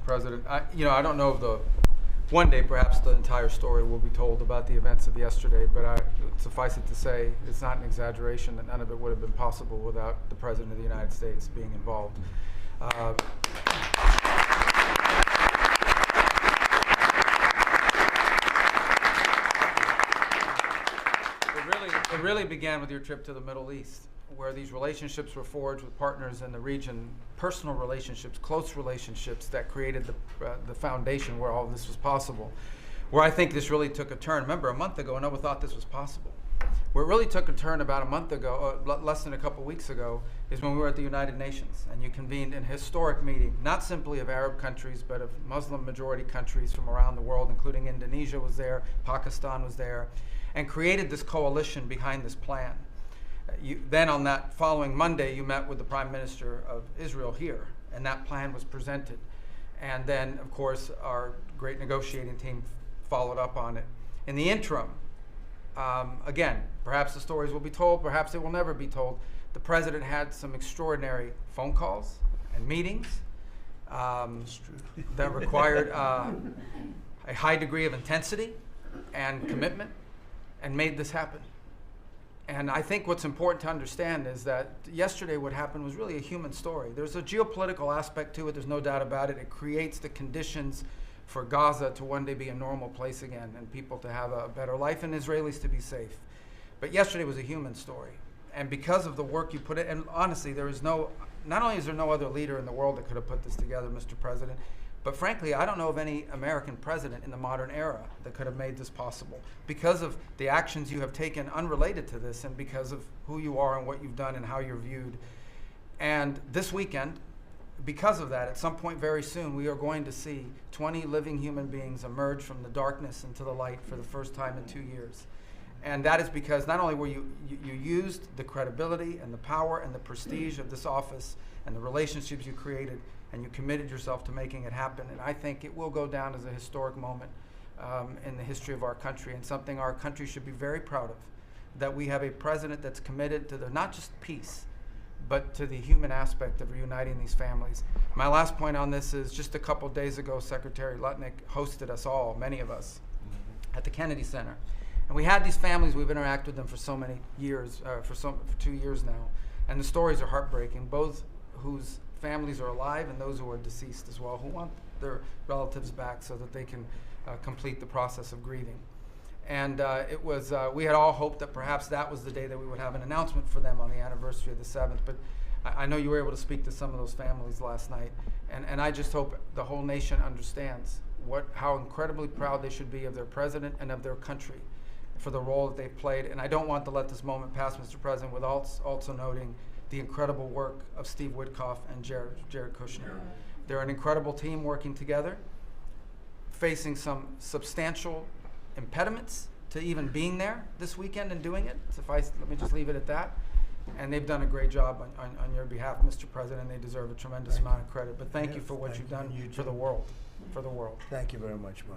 President. I don't know if one day perhaps the entire story will be told about the events of yesterday, but suffice it to say, it's not an exaggeration that none of it would have been possible without the President of the United States being involved. It really began with your trip to the Middle East, where these relationships were forged with partners in the region, personal relationships, close relationships that created the foundation where all of this was possible. Where I think this really took a turn. Remember, a month ago, no one thought this was possible. Where it really took a turn about a month ago, less than a couple weeks ago, is when we were at the United Nations, and you convened an historic meeting, not simply of Arab countries, but of Muslim-majority countries from around the world, including Indonesia was there, Pakistan was there, and created this coalition behind this plan. Then on that following Monday, you met with the Prime Minister of Israel here, and that plan was presented. And then, of course, our great negotiating team followed up on it. In the interim, again, perhaps the stories will be told, perhaps they will never be told. The President had some extraordinary phone calls and meetings that required a high degree of intensity and commitment, and made this happen. And I think what's important to understand is that yesterday what happened was really a human story. There's a geopolitical aspect to it, there's no doubt about it. It creates the conditions for Gaza to one day be a normal place again, and people to have a better life, and Israelis to be safe. But yesterday was a human story. And because of the work you put in, and honestly, not only is there no other leader in the world that could have put this together, Mr. President, but frankly, I don't know of any American president in the modern era that could have made this possible because of the actions you have taken unrelated to this, and because of who you are and what you've done and how you're viewed. And this weekend, because of that, at some point very soon, we are going to see 20 living human beings emerge from the darkness into the light for the first time in 2 years. And that is because not only were you used the credibility and the power and the prestige of this office and the relationships you created, and you committed yourself to making it happen. And I think it will go down as a historic moment in the history of our country, and something our country should be very proud of, that we have a president that's committed to not just peace, but to the human aspect of reuniting these families. My last point on this is just a couple days ago, Secretary Lutnick hosted us all, many of us, at the Kennedy Center. And we had these families, we've interacted with them for so many years, for 2 years now. And the stories are heartbreaking, both whose families are alive and those who are deceased as well, who want their relatives back so that they can complete the process of grieving. And we had all hoped that perhaps that was the day that we would have an announcement for them on the anniversary of the 7th, but I know you were able to speak to some of those families last night, and I just hope the whole nation understands how incredibly proud they should be of their president and of their country for the role that they've played. And I don't want to let this moment pass, Mr. President, without also noting the incredible work of Steve Witkoff and Jared Kushner. They're an incredible team working together, facing some substantial impediments to even being there this weekend and doing it. Let me just leave it at that. And they've done a great job on your behalf, Mr. President. They deserve a tremendous amount of credit. But thank you for what you've done for the world. Thank you very much, Mark.